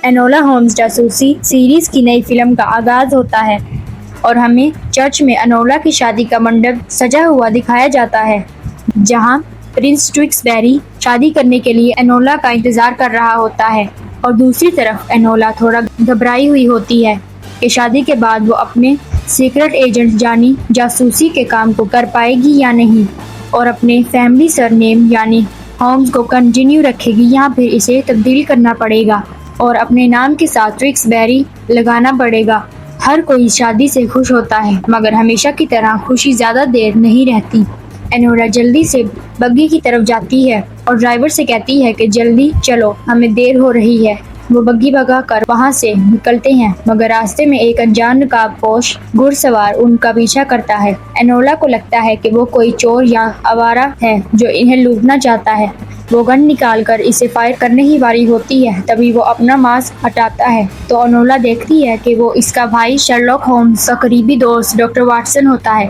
Enola Holmes जासूसी series की नई फिल्म का आगाज होता है और हमें चर्च में एनोला की शादी का मंडप सजा हुआ दिखाया जाता है, जहां प्रिंस ट्विक्सबेरी शादी करने के लिए एनोला का इंतजार कर रहा होता है। और दूसरी तरफ एनोला थोड़ा घबराई हुई होती है कि शादी के बाद वो अपने सीक्रेट एजेंट जानी जासूसी के काम को कर पाएगी या नहीं, और अपने फैमिली सरनेम यानी होम्स को कंटिन्यू रखेगी या फिर इसे तब्दील करना पड़ेगा और अपने नाम के साथ ट्विक्सबेरी लगाना पड़ेगा। हर कोई शादी से खुश होता है, मगर हमेशा की तरह खुशी ज्यादा देर नहीं रहती। एनोला जल्दी से बग्गी की तरफ जाती है और ड्राइवर से कहती है कि जल्दी चलो, हमें देर हो रही है। वो बग्गी भगा कर वहाँ से निकलते हैं, मगर रास्ते में एक अनजान नकाबपोश घुड़सवार उनका पीछा करता है। एनोला को लगता है कि वो कोई चोर या आवारा है जो इन्हें लूटना चाहता है। वो गन निकालकर इसे फायर करने ही वाली होती है, तभी वो अपना मास्क हटाता है तो एनोला देखती है कि वो इसका भाई शर्लॉक होम्स का करीबी दोस्त डॉक्टर वाटसन होता है।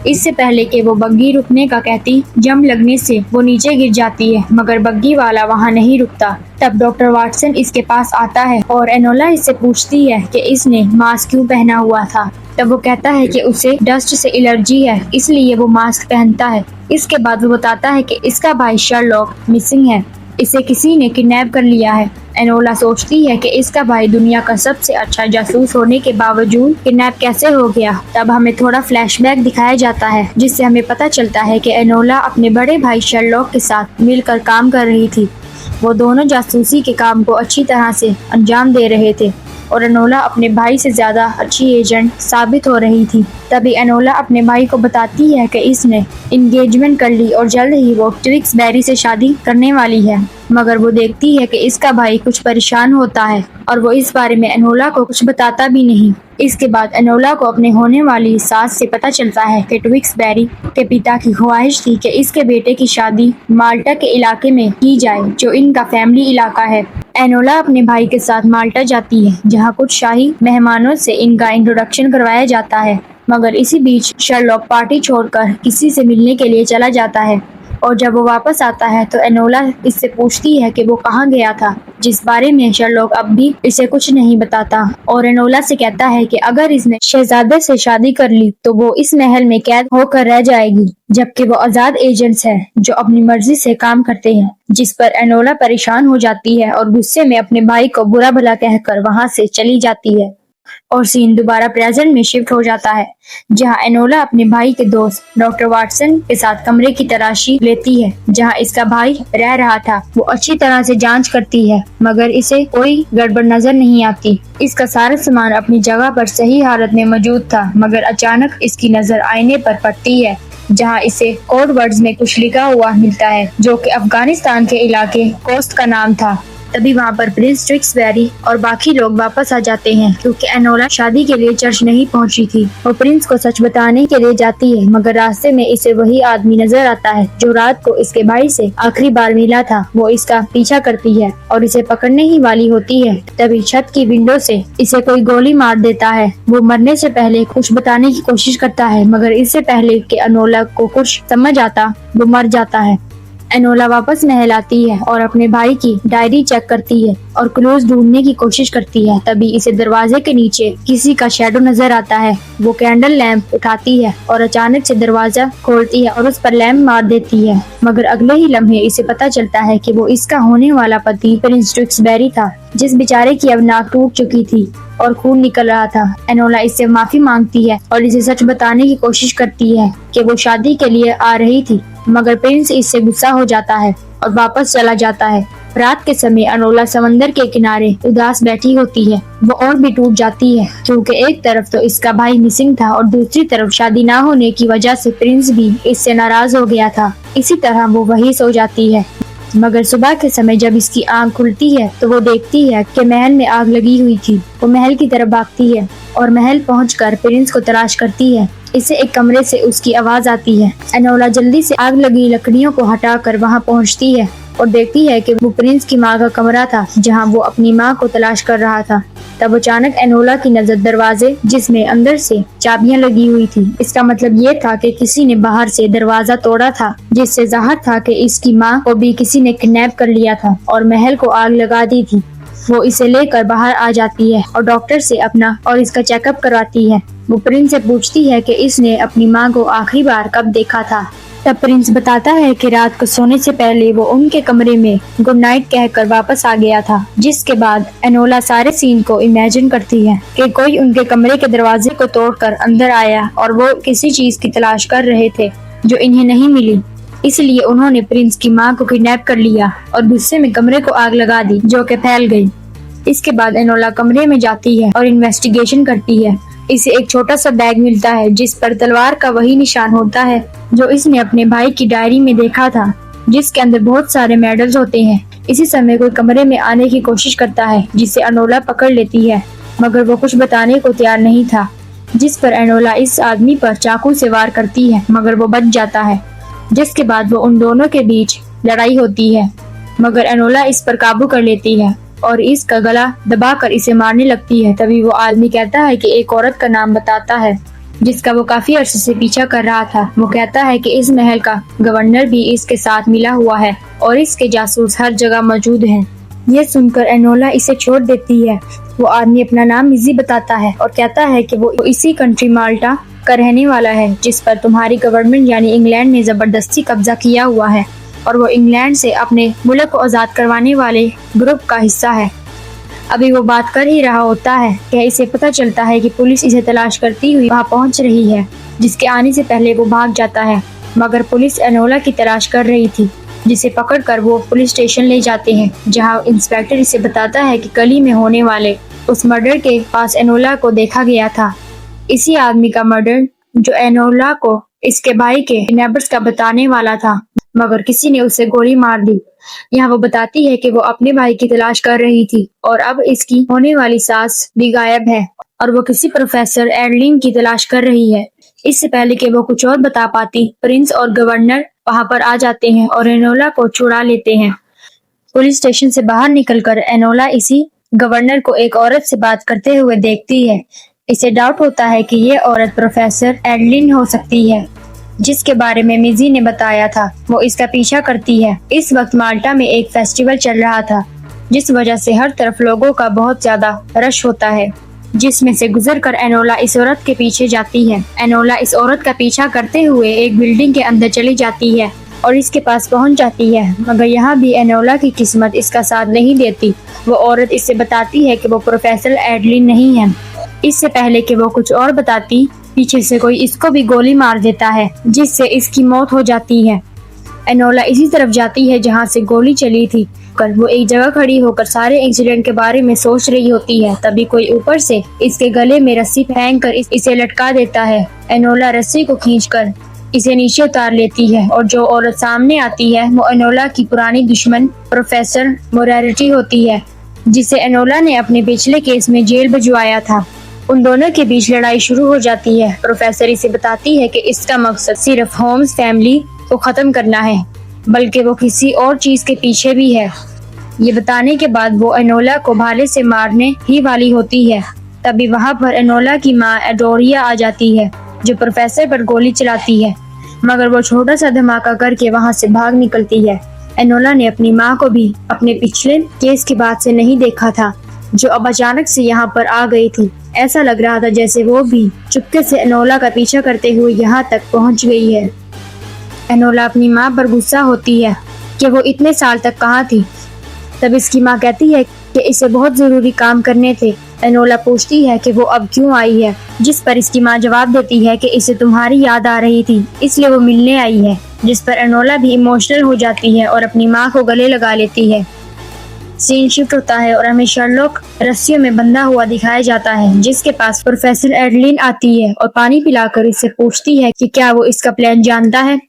इससे पहले कि वो बग्गी रुकने का कहती, जम लगने से वो नीचे गिर जाती है, मगर बग्गी वाला वहाँ नहीं रुकता। तब डॉक्टर वाटसन इसके पास आता है और एनोला इससे पूछती है कि इसने मास्क क्यों पहना हुआ था। तब वो कहता है कि उसे डस्ट से एलर्जी है, इसलिए वो मास्क पहनता है। इसके बाद वो बताता है कि इसका भाई शर्लॉक मिसिंग है, इसे किसी ने किडनैप कर लिया है। एनोला सोचती है कि इसका भाई दुनिया का सबसे अच्छा जासूस होने के बावजूद किडनैप कैसे हो गया। तब हमें थोड़ा फ्लैशबैक दिखाया जाता है, जिससे हमें पता चलता है कि एनोला अपने बड़े भाई शर्लॉक के साथ मिलकर काम कर रही थी। वो दोनों जासूसी के काम को अच्छी तरह से अंजाम दे रहे थे और एनोला अपने भाई से ज्यादा अच्छी एजेंट साबित हो रही थी। तभी एनोला अपने भाई को बताती है कि इसने एंगेजमेंट कर ली और जल्द ही वो ट्विक्सबेरी से शादी करने वाली है। मगर वो देखती है कि इसका भाई कुछ परेशान होता है और वो इस बारे में एनोला को कुछ बताता भी नहीं। इसके बाद एनोला को अपने होने वाली सास से पता चलता है कि ट्विक्सबेरी के पिता की ख्वाहिश थी कि इसके बेटे की शादी माल्टा के इलाके में की जाए, जो इनका फैमिली इलाका है। एनोला अपने भाई के साथ माल्टा जाती है, जहाँ कुछ शाही मेहमानों से इनका इंट्रोडक्शन करवाया जाता है। मगर इसी बीच शर्लॉक पार्टी छोड़कर किसी से मिलने के लिए चला जाता है और जब वो वापस आता है तो एनोला इससे पूछती है कि वो कहाँ गया था, जिस बारे में शर्लॉक अब भी इसे कुछ नहीं बताता और एनोला से कहता है कि अगर इसने शहजादे से शादी कर ली तो वो इस महल में कैद होकर रह जाएगी, जबकि वो आजाद एजेंट्स हैं जो अपनी मर्जी से काम करते हैं। जिस पर एनोला परेशान हो जाती है और गुस्से में अपने भाई को बुरा भला कहकर वहाँ से चली जाती है। और सीन दोबारा प्रेजेंट में शिफ्ट हो जाता है, जहां एनोला अपने भाई के दोस्त डॉक्टर वाटसन के साथ कमरे की तलाशी लेती है जहां इसका भाई रह रहा था। वो अच्छी तरह से जांच करती है, मगर इसे कोई गड़बड़ नजर नहीं आती। इसका सारा सामान अपनी जगह पर सही हालत में मौजूद था, मगर अचानक इसकी नजर आईने पर पड़ती है जहां इसे कोड वर्ड्स में कुछ लिखा हुआ मिलता है, जो कि अफगानिस्तान के इलाके कोस्ट का नाम था। तभी वहाँ पर प्रिंस ट्विक्सबेरी और बाकी लोग वापस आ जाते हैं, क्योंकि एनोला शादी के लिए चर्च नहीं पहुंची थी। वो प्रिंस को सच बताने के लिए जाती है, मगर रास्ते में इसे वही आदमी नजर आता है जो रात को इसके भाई से आखिरी बार मिला था। वो इसका पीछा करती है और इसे पकड़ने ही वाली होती है। तभी छत की विंडो से इसे कोई गोली मार देता है। वो मरने से पहले कुछ बताने की कोशिश करता है, मगर इससे पहले कि एनोला को कुछ समझ आता वो मर जाता है। एनोला वापस महल आती है और अपने भाई की डायरी चेक करती है और क्लूज ढूंढने की कोशिश करती है। तभी इसे दरवाजे के नीचे किसी का शैडो नजर आता है। वो कैंडल लैंप उठाती है और अचानक से दरवाजा खोलती है और उस पर लैंप मार देती है, मगर अगले ही लम्हे इसे पता चलता है कि वो इसका होने वाला पति प्रिंस ट्विक्सबेरी था, जिस बेचारे की अब नाक टूट चुकी थी और खून निकल रहा था। एनोला इससे माफी मांगती है और इसे सच बताने की कोशिश करती है कि वो शादी के लिए आ रही थी, मगर प्रिंस इससे गुस्सा हो जाता है और वापस चला जाता है। रात के समय एनोला समंदर के किनारे उदास बैठी होती है। वो और भी टूट जाती है, क्योंकि एक तरफ तो इसका भाई मिसिंग था और दूसरी तरफ शादी ना होने की वजह से प्रिंस भी इससे नाराज हो गया था। इसी तरह वो वही सो जाती है। मगर सुबह के समय जब इसकी आंख खुलती है तो वो देखती है कि महल में आग लगी हुई थी। वो महल की तरफ भागती है और महल पहुंचकर प्रिंस को तलाश करती है। इसे एक कमरे से उसकी आवाज आती है। एनोला जल्दी से आग लगी लकड़ियों को हटाकर वहां पहुंचती है और देखती है कि वो प्रिंस की माँ का कमरा था, जहां वो अपनी माँ को तलाश कर रहा था। तब अचानक एनोला की नजर दरवाजे जिसमें अंदर से चाबियां लगी हुई थी। इसका मतलब ये था कि किसी ने बाहर से दरवाजा तोड़ा था, जिससे जाहिर था कि इसकी माँ को भी किसी ने किडनैप कर लिया था और महल को आग लगा दी थी। वो इसे लेकर बाहर आ जाती है और डॉक्टर से अपना और इसका चेकअप करवाती है। वो प्रिंस से पूछती है कि इसने अपनी माँ को आखिरी बार कब देखा था। तब प्रिंस बताता है कि रात को सोने से पहले वो उनके कमरे में गुड नाइट कहकर वापस आ गया था। जिसके बाद एनोला सारे सीन को इमेजिन करती है कि कोई उनके कमरे के दरवाजे को तोड़कर अंदर आया और वो किसी चीज की तलाश कर रहे थे जो इन्हें नहीं मिली। इसलिए उन्होंने प्रिंस की माँ को किडनैप कर लिया और गुस्से में कमरे को आग लगा दी जो कि फैल गई। इसके बाद एनोला कमरे में जाती है और इन्वेस्टिगेशन करती है। इसे एक छोटा सा बैग मिलता है जिस पर तलवार का वही निशान होता है जो इसने अपने भाई की डायरी में देखा था, जिसके अंदर बहुत सारे मेडल्स होते हैं। इसी समय कोई कमरे में आने की कोशिश करता है जिसे एनोला पकड़ लेती है, मगर वो कुछ बताने को तैयार नहीं था। जिस पर एनोला इस आदमी पर चाकू से वार करती है, मगर वो बच जाता है। जिसके बाद वो उन दोनों के बीच लड़ाई होती है, मगर एनोला इस पर काबू कर लेती है और इसका गला दबाकर इसे मारने लगती है। तभी वो आदमी कहता है कि एक औरत का नाम बताता है जिसका वो काफी अर्से से पीछा कर रहा था। वो कहता है कि इस महल का गवर्नर भी इसके साथ मिला हुआ है और इसके जासूस हर जगह मौजूद हैं। ये सुनकर एनोला इसे छोड़ देती है। वो आदमी अपना नाम मिजी बताता है और कहता है कि वो इसी कंट्री माल्टा का रहने वाला है जिस पर तुम्हारी गवर्नमेंट यानी इंग्लैंड ने जबरदस्ती कब्जा किया हुआ है और वो इंग्लैंड से अपने मुल्क को आजाद करवाने वाले ग्रुप का हिस्सा है। अभी वो बात कर ही रहा होता है कि इसे पता चलता है कि पुलिस इसे तलाश करती हुई वहाँ पहुँच रही है, जिसके आने से पहले वो भाग जाता है। मगर पुलिस एनोला की तलाश कर रही थी, जिसे पकड़कर वो पुलिस स्टेशन ले जाते हैं, जहाँ इंस्पेक्टर इसे बताता है कि गली में होने वाले उस मर्डर के पास एनोला को देखा गया था। इसी आदमी का मर्डर जो एनोला को इसके भाई के किडनैपर्स का बताने वाला था, मगर किसी ने उसे गोली मार दी। यहाँ वो बताती है कि वो अपने भाई की तलाश कर रही थी और अब इसकी होने वाली सास भी गायब है और वो किसी प्रोफेसर एडलिन की तलाश कर रही है। इससे पहले कि वो कुछ और बता पाती, प्रिंस और गवर्नर वहाँ पर आ जाते हैं और एनोला को छुड़ा लेते हैं। पुलिस स्टेशन से बाहर निकलकर एनोला इसी गवर्नर को एक औरत से बात करते हुए देखती है। इसे डाउट होता है कि ये औरत प्रोफेसर एडलिन हो सकती है, जिसके बारे में मिजी ने बताया था। वो इसका पीछा करती है। इस वक्त माल्टा में एक फेस्टिवल चल रहा था, जिस वजह से हर तरफ लोगों का बहुत ज्यादा रश होता है, जिसमें से गुजरकर एनोला इस औरत के पीछे जाती है। एनोला इस औरत का पीछा करते हुए एक बिल्डिंग के अंदर चली जाती है और इसके पास पहुंच जाती है, मगर यहाँ भी एनोला की किस्मत इसका साथ नहीं देती। वो औरत इससे बताती है कि वो प्रोफेसर एडलिन नहीं है। इससे पहले कि वो कुछ और बताती, पीछे से कोई इसको भी गोली मार देता है, जिससे इसकी मौत हो जाती है। एनोला इसी तरफ जाती है जहाँ से गोली चली थी। वो एक जगह खड़ी होकर सारे इंसिडेंट के बारे में सोच रही होती है। तभी कोई ऊपर से इसके गले में रस्सी फेंक कर इसे लटका देता है। एनोला रस्सी को खींचकर इसे नीचे उतार लेती है और जो औरत सामने आती है वो एनोला की पुरानी दुश्मन प्रोफेसर मोरारिटी होती है, जिसे एनोला ने अपने पिछले केस में जेल भिजवाया था। उन दोनों के बीच लड़ाई शुरू हो जाती है। प्रोफेसर इसे बताती है कि इसका मकसद सिर्फ होम्स फैमिली को खत्म करना है, बल्कि वो किसी और चीज के पीछे भी है। ये बताने के बाद वो एनोला को भाले से मारने ही वाली होती है। तभी वहाँ पर एनोला की माँ एडोरिया आ जाती है, जो प्रोफेसर पर गोली चलाती है, मगर वो छोटा सा धमाका करके वहाँ से भाग निकलती है। एनोला ने अपनी माँ को भी अपने पिछले केस की बात से नहीं देखा था, जो अब अचानक से यहाँ पर आ गई थी। ऐसा लग रहा था जैसे वो भी चुपके से एनोला का पीछा करते हुए यहाँ तक पहुँच गई है। एनोला अपनी माँ पर गुस्सा होती है कि वो इतने साल तक कहाँ थी। तब इसकी माँ कहती है कि इसे बहुत जरूरी काम करने थे। एनोला पूछती है कि वो अब क्यों आई है, जिस पर इसकी माँ जवाब देती है कि इसे तुम्हारी याद आ रही थी, इसलिए वो मिलने आई है। जिस पर एनोला भी इमोशनल हो जाती है और अपनी माँ को गले लगा लेती है। सीन शिफ्ट होता है और हमें शर्लॉक रस्सियों में बंधा हुआ दिखाया जाता है, जिसके पास प्रोफेसर एडलिन आती है और पानी पिलाकर इससे पूछती है कि क्या वो इसका प्लान जानता है।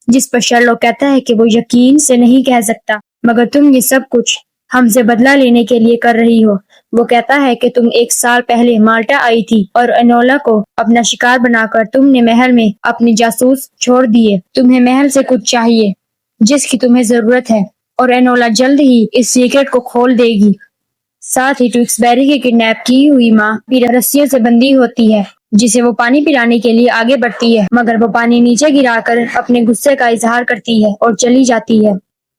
जिस पर शर्लॉक कहता है कि वो यकीन से नहीं कह सकता, मगर तुम ये सब कुछ हमसे बदला लेने के लिए कर रही हो। वो कहता है कि तुम 1 साल पहले माल्टा आई थी और एनोला को अपना शिकार बनाकर तुमने महल में अपने जासूस छोड़ दिए। तुम्हें महल से कुछ चाहिए जिसकी तुम्हें जरूरत है, और एनोला जल्द ही इस सीक्रेट को खोल देगी। साथ ही ट्विक्सबेरी की किडनैप की हुई माँ भी रस्सियों से बंधी होती है, जिसे वो पानी पिलाने के लिए आगे बढ़ती है, मगर वो पानी नीचे गिराकर अपने गुस्से का इजहार करती है और चली जाती है।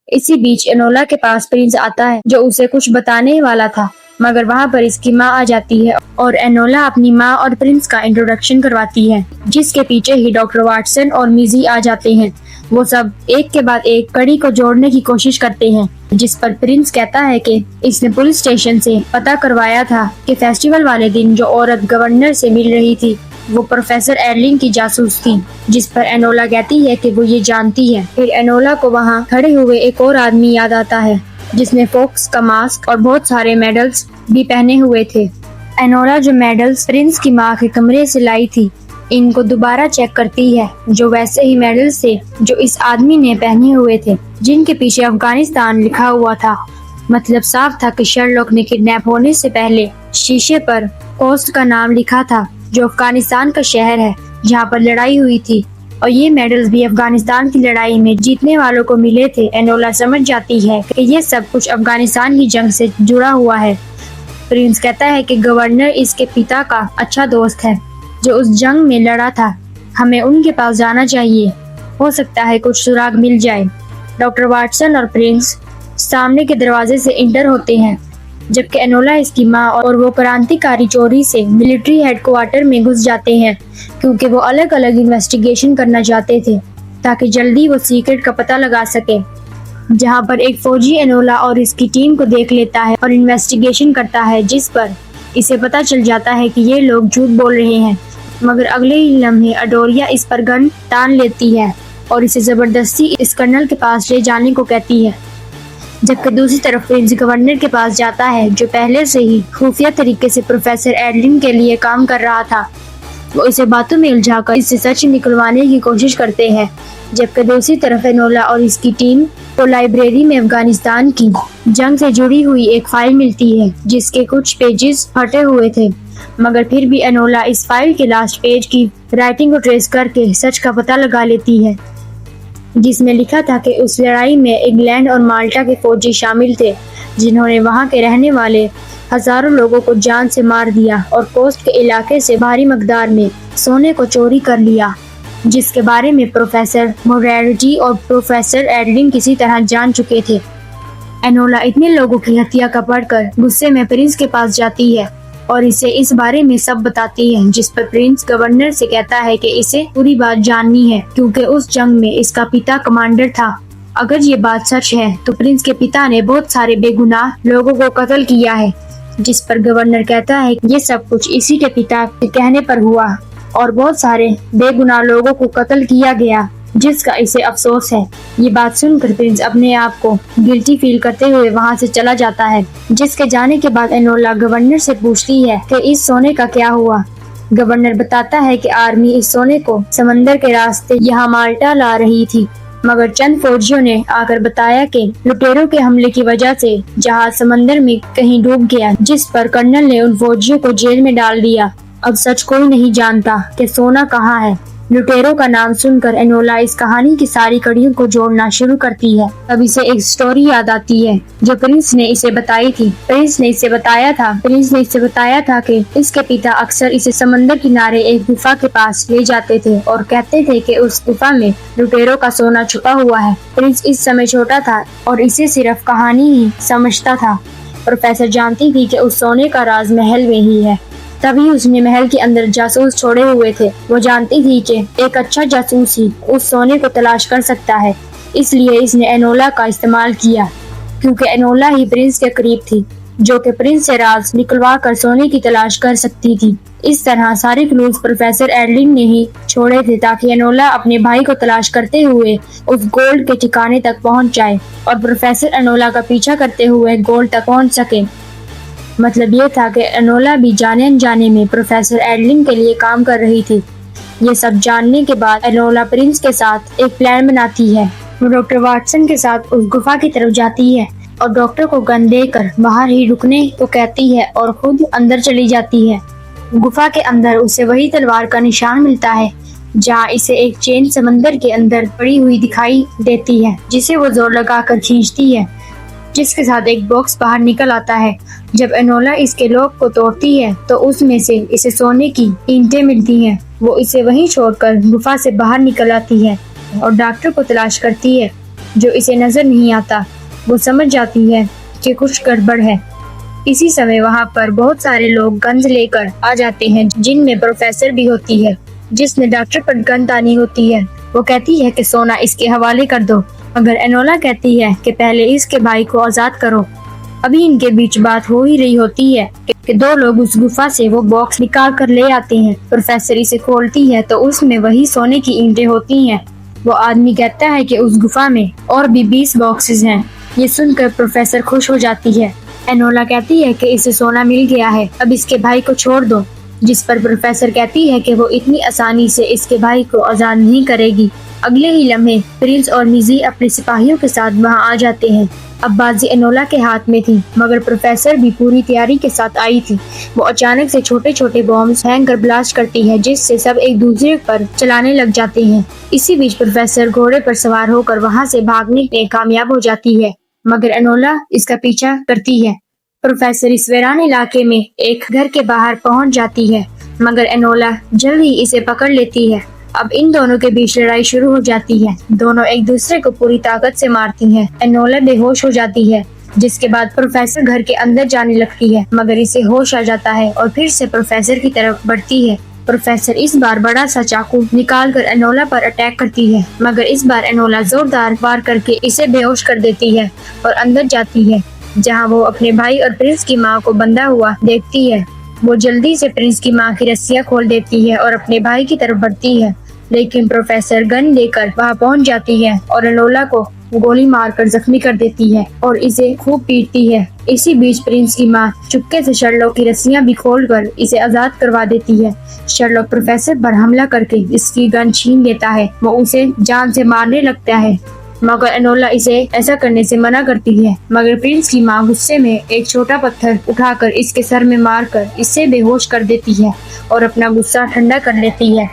इसी बीच एनोला के पास प्रिंस आता है जो उसे कुछ बताने वाला था, मगर वहाँ पर इसकी माँ आ जाती है और एनोला अपनी माँ और प्रिंस का इंट्रोडक्शन करवाती है, जिसके पीछे ही डॉक्टर वाटसन और मिजी आ जाते हैं। वो सब एक के बाद एक कड़ी को जोड़ने की कोशिश करते हैं, जिस पर प्रिंस कहता है कि इसने पुलिस स्टेशन से पता करवाया था कि फेस्टिवल वाले दिन जो औरत गवर्नर से मिल रही थी वो प्रोफेसर एडलिन की जासूस थी, जिस पर एनोला कहती है कि वो ये जानती है। फिर एनोला को वहाँ खड़े हुए एक और आदमी याद आता है जिसने फॉक्स का मास्क और बहुत सारे मेडल्स भी पहने हुए थे। एनोला जो मेडल्स प्रिंस की माँ के कमरे से लाई थी इनको दोबारा चेक करती है, जो वैसे ही मेडल्स थे जो इस आदमी ने पहने हुए थे, जिनके पीछे अफगानिस्तान लिखा हुआ था। मतलब साफ था कि शर्लॉक ने किडनैप होने से पहले शीशे पर कोस्ट का नाम लिखा था, जो अफगानिस्तान का शहर है जहाँ पर लड़ाई हुई थी, और ये मेडल्स भी अफगानिस्तान की लड़ाई में जीतने वालों को मिले थे। एनोला समझ जाती है कि ये सब कुछ अफगानिस्तान की जंग से जुड़ा हुआ है। प्रिंस कहता है कि गवर्नर इसके पिता का अच्छा दोस्त है जो उस जंग में लड़ा था, हमें उनके पास जाना चाहिए, हो सकता है कुछ सुराग मिल जाए। डॉक्टर वाटसन और प्रिंस सामने के दरवाजे से इंटर होते हैं, जबकि एनोला इसकी माँ और वो क्रांतिकारी चोरी से मिलिट्री हेडक्वार्टर में घुस जाते हैं, क्योंकि वो अलग अलग इन्वेस्टिगेशन करना चाहते थे ताकि जल्दी वो सीक्रेट का पता लगा सके। जहाँ पर एक फौजी एनोला और इसकी टीम को देख लेता है और इन्वेस्टिगेशन करता है, जिस पर इसे पता चल जाता है कि ये लोग झूठ बोल रहे हैं। मगर अगले ही लम्हे अडोरिया इस पर गन तान लेती है और इसे जबरदस्ती इस कर्नल के पास ले जाने को कहती है, जबकि दूसरी तरफ प्रिंस गवर्नर के पास जाता है जो पहले से ही खुफिया तरीके से प्रोफेसर एडलिन के लिए काम कर रहा था। वो इसे बातों में उलझाकर इससे सच निकलवाने की कोशिश करते हैं, जबकि दूसरी तरफ एनोला और इसकी टीम को लाइब्रेरी में अफगानिस्तान की जंग से जुड़ी हुई एक फाइल मिलती है जिसके कुछ पेजेस फटे हुए थे, मगर फिर भी एनोला इस फाइल के लास्ट पेज की राइटिंग को ट्रेस करके सच का पता लगा लेती है, जिसमें लिखा था कि उस लड़ाई में इंग्लैंड और माल्टा के फौजी शामिल थे जिन्होंने वहां के रहने वाले हजारों लोगों को जान से मार दिया और कोस्ट के इलाके से भारी मकदार में सोने को चोरी कर लिया, जिसके बारे में प्रोफेसर मोरेलिटी और प्रोफेसर एडलिन किसी तरह जान चुके थे। एनोला इतने लोगों की हत्या का पढ़कर गुस्से में प्रिंस के पास जाती है और इसे इस बारे में सब बताती है, जिस पर प्रिंस गवर्नर से कहता है कि इसे पूरी बात जाननी है क्योंकि उस जंग में इसका पिता कमांडर था। अगर ये बात सच है तो प्रिंस के पिता ने बहुत सारे बेगुनाह लोगों को कत्ल किया है, जिस पर गवर्नर कहता है ये सब कुछ इसी के पिता के कहने पर हुआ और बहुत सारे बेगुनाह लोगों को कत्ल किया गया, जिसका इसे अफसोस है। ये बात सुनकर प्रिंस अपने आप को गिल्टी फील करते हुए वहाँ से चला जाता है, जिसके जाने के बाद एनोला गवर्नर से पूछती है कि इस सोने का क्या हुआ। गवर्नर बताता है कि आर्मी इस सोने को समंदर के रास्ते यहाँ माल्टा ला रही थी, मगर चंद फौजियों ने आकर बताया कि लुटेरों के हमले की वजह से जहाज समंदर में कहीं डूब गया, जिस पर कर्नल ने उन फौजियों को जेल में डाल दिया। अब सच कोई नहीं जानता कि सोना कहाँ है। लुटेरों का नाम सुनकर एनोला इस कहानी की सारी कड़ियों को जोड़ना शुरू करती है। तब इसे एक स्टोरी याद आती है जो प्रिंस ने इसे बताई थी। प्रिंस ने इसे बताया था कि इसके पिता अक्सर इसे समंदर किनारे एक गुफा के पास ले जाते थे और कहते थे कि उस गुफा में लुटेरों का सोना छुपा हुआ है। प्रिंस इस समय छोटा था और इसे सिर्फ कहानी ही समझता था। प्रोफेसर जानती थी कि उस सोने का राज महल में ही है, तभी उसने महल के अंदर जासूस छोड़े हुए थे। वो जानती थी कि एक अच्छा जासूस ही उस सोने को तलाश कर सकता है, इसलिए इसने एनोला का इस्तेमाल किया, क्योंकि एनोला ही प्रिंस के करीब थी जो कि प्रिंस से राज निकलवा कर सोने की तलाश कर सकती थी। इस तरह सारे क्लूज प्रोफेसर एडलिन ने ही छोड़े थे ताकि एनोला अपने भाई को तलाश करते हुए उस गोल्ड के ठिकाने तक पहुंच जाए और प्रोफेसर एनोला का पीछा करते हुए गोल्ड तक पहुंच सके। मतलब ये था कि एनोला भी जाने अनजाने में प्रोफेसर एडलिन के लिए काम कर रही थी। ये सब जानने के बाद एनोला प्रिंस के साथ एक प्लान बनाती है। वो डॉक्टर वाटसन के साथ उस गुफा की तरफ जाती है और डॉक्टर को गन देकर बाहर ही रुकने को कहती है और खुद अंदर चली जाती है। गुफा के अंदर उसे वही तलवार का निशान मिलता है जहाँ इसे एक चेन समंदर के अंदर पड़ी हुई दिखाई देती है, जिसे वो जोर लगाकर खींचती है, जिसके साथ एक बॉक्स बाहर निकल आता है। जब एनोला इसके लॉक को तोड़ती है तो उसमें से इसे सोने की ईंटें मिलती हैं। वो इसे वहीं छोड़कर गुफा से बाहर निकल आती है और डॉक्टर को तलाश करती है। जो इसे नजर नहीं आता। वो समझ जाती है कि कुछ गड़बड़ है। इसी समय वहाँ पर बहुत सारे लोग गन्स लेकर आ जाते हैं, जिनमें प्रोफेसर भी होती है, जिसने डॉक्टर पर गन तानी होती है। वो कहती है कि सोना इसके हवाले कर दो, मगर एनोला कहती है कि पहले इसके भाई को आजाद करो। अभी इनके बीच बात हो ही रही होती है कि दो लोग उस गुफा से वो बॉक्स निकाल कर ले आते हैं। प्रोफेसर इसे खोलती है तो उसमें वही सोने की ईंटें होती हैं। वो आदमी कहता है कि उस गुफा में और भी 20 बॉक्सेस हैं। ये सुनकर प्रोफेसर खुश हो जाती है। एनोला कहती है कि इसे सोना मिल गया है, अब इसके भाई को छोड़ दो, जिस पर प्रोफेसर कहती है कि वो इतनी आसानी से इसके भाई को आजाद नहीं करेगी। अगले ही लम्हे प्रिंस और मिजी अपने सिपाहियों के साथ वहाँ आ जाते हैं। अब बाजी एनोला के हाथ में थी, मगर प्रोफेसर भी पूरी तैयारी के साथ आई थी। वो अचानक से छोटे छोटे बॉम्ब्स हैंग कर ब्लास्ट करती है, जिससे सब एक दूसरे पर चलाने लग जाते हैं। इसी बीच प्रोफेसर घोड़े पर सवार होकर वहाँ से भागने में कामयाब हो जाती है, मगर एनोला इसका पीछा करती है। प्रोफेसर इस वीरान इलाके में एक घर के बाहर पहुंच जाती है, मगर एनोला जल्द ही इसे पकड़ लेती है। अब इन दोनों के बीच लड़ाई शुरू हो जाती है। दोनों एक दूसरे को पूरी ताकत से मारती हैं। एनोला बेहोश हो जाती है, जिसके बाद प्रोफेसर घर के अंदर जाने लगती है, मगर इसे होश आ जाता है और फिर से प्रोफेसर की तरफ बढ़ती है। प्रोफेसर इस बार बड़ा सा चाकू निकालकर एनोला पर अटैक करती है, मगर इस बार एनोला जोरदार वार करके इसे बेहोश कर देती है और अंदर जाती है, जहां वो अपने भाई और प्रिंस की माँ को बंधा हुआ देखती है। वो जल्दी से प्रिंस की माँ की रस्सियाँ खोल देती है और अपने भाई की तरफ बढ़ती है, लेकिन प्रोफेसर गन लेकर वहाँ पहुँच जाती है और एनोला को गोली मारकर जख्मी कर देती है और इसे खूब पीटती है। इसी बीच प्रिंस की माँ चुपके से शर्लॉक की रस्सियाँ भी खोलकर इसे आजाद करवा देती है। शर्लॉक प्रोफेसर पर हमला करके इसकी गन छीन लेता है। वो उसे जान से मारने लगता है, मगर एनोला इसे ऐसा करने से मना करती है। मगर प्रिंस की माँ गुस्से में एक छोटा पत्थर उठाकर इसके सर में मारकर इसे बेहोश कर देती है और अपना गुस्सा ठंडा कर लेती है।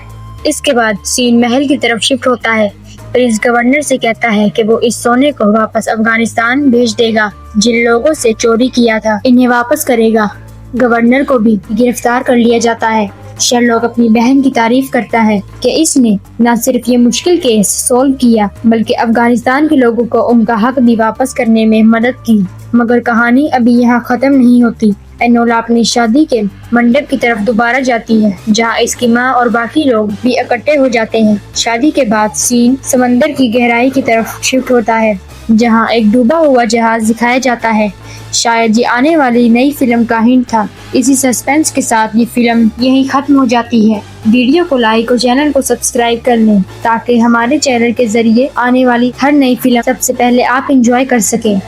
इसके बाद सीन महल की तरफ शिफ्ट होता है। प्रिंस गवर्नर से कहता है कि वो इस सोने को वापस अफगानिस्तान भेज देगा। जिन लोगों से चोरी किया था इन्हें वापस करेगा। गवर्नर को भी गिरफ्तार कर लिया जाता है। शर्लॉक अपनी बहन की तारीफ करता है कि इसने न सिर्फ ये मुश्किल केस सोल्व किया, बल्कि अफगानिस्तान के लोगों को उनका हक भी वापस करने में मदद की। मगर कहानी अभी यहाँ खत्म नहीं होती। एनोला अपनी शादी के मंडप की तरफ दोबारा जाती है, जहाँ इसकी माँ और बाकी लोग भी इकट्ठे हो जाते हैं। शादी के बाद सीन समंदर की गहराई की तरफ शिफ्ट होता है, जहाँ एक डूबा हुआ जहाज दिखाया जाता है। शायद ये आने वाली नई फिल्म का हिंट था। इसी सस्पेंस के साथ ये फिल्म यहीं खत्म हो जाती है। वीडियो को लाइक और चैनल को सब्सक्राइब कर लें, ताकि हमारे चैनल के जरिए आने वाली हर नई फिल्म सबसे पहले आप एंजॉय कर सकें।